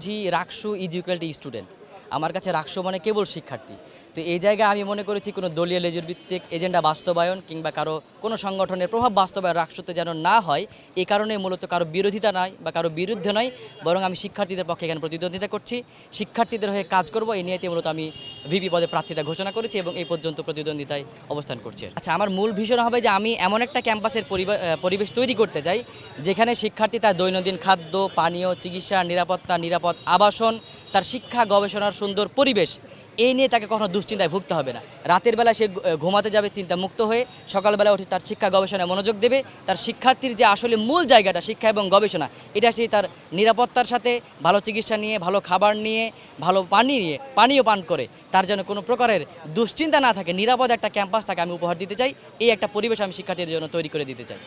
বুঝি RUCSU is equal to student. আমার কাছে রাকসু মানে কেবল শিক্ষার্থী। তো এই জায়গায় আমি মনে করেছি কোনো দলীয় লেজুর ভিত্তিক এজেন্ডা বাস্তবায়ন কিংবা কারো কোনো সংগঠনের প্রভাব বাস্তবায়ন রাকসুতে যেন না হয়, এই কারণে মূলত কারো বিরোধিতা নয় বা কারো বিরুদ্ধে নয়, বরং আমি শিক্ষার্থীদের পক্ষে এখানে প্রতিদ্বন্দ্বিতা করছি, শিক্ষার্থীদের হয়ে কাজ করব, এই নিয়েতে মূলত আমি ভিপি পদে প্রার্থিতা ঘোষণা করেছি এবং এই পর্যন্ত প্রতিদ্বন্দ্বিতায় অবস্থান করছি। আচ্ছা, আমার মূল ভিশন হবে যে আমি এমন একটা ক্যাম্পাসের পরিবেশ তৈরি করতে চাই যেখানে শিক্ষার্থী তার দৈনন্দিন খাদ্য, পানীয়, চিকিৎসা, নিরাপত্তা, নিরাপদ আবাসন, তার শিক্ষা গবেষণার সুন্দর পরিবেশ, এই নিয়ে তাকে কখনো দুশ্চিন্তায় ভুগতে হবে না। রাতের বেলা সে ঘুমাতে যাবে চিন্তামুক্ত হয়ে, সকালবেলা উঠে তার শিক্ষা গবেষণায় মনোযোগ দেবে। তার শিক্ষার্থীর যে আসলে মূল জায়গাটা শিক্ষা এবং গবেষণা, এটা সে তার নিরাপত্তার সাথে ভালো চিকিৎসা নিয়ে, ভালো খাবার নিয়ে, ভালো পানি নিয়ে পানীয় পান করে তার যেন কোনো প্রকারের দুশ্চিন্তা না থাকে, নিরাপদ একটা ক্যাম্পাস তাকে আমি উপহার দিতে চাই। এই একটা পরিবেশ আমি শিক্ষার্থীদের জন্য তৈরি করে দিতে চাই।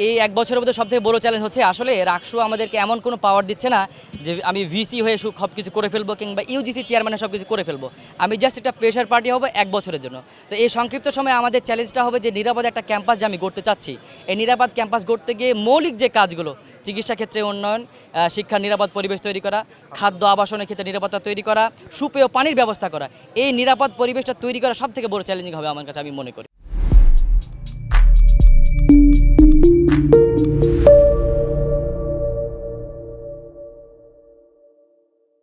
এই এক বছরের মধ্যে সবথেকে বড় চ্যালেঞ্জ হচ্ছে আসলে রাকসু আমাদেরকে এমন কোনো পাওয়ার দিচ্ছে না যে আমি ভিসি হয়ে সব কিছু করে ফেলবো কিংবা ইউজিসি চেয়ারম্যানের সব কিছু করে ফেলবো। আমি জাস্ট একটা প্রেশার পার্টি হবো এক বছরের জন্য। তো এই সংক্ষিপ্ত সময়ে আমাদের চ্যালেঞ্জটা হবে যে নিরাপদ একটা ক্যাম্পাস যে আমি গড়তে চাচ্ছি, এই নিরাপদ ক্যাম্পাস গড়তে গিয়ে মৌলিক যে কাজগুলো, চিকিৎসা ক্ষেত্রে উন্নয়ন, শিক্ষার নিরাপদ পরিবেশ তৈরি করা, খাদ্য আবাসনের ক্ষেত্রে নিরাপত্তা তৈরি করা, সুপেয় পানির ব্যবস্থা করা, এই নিরাপদ পরিবেশটা তৈরি করা সবথেকে বড় চ্যালেঞ্জিং হবে আমার কাছে, আমি মনে করি।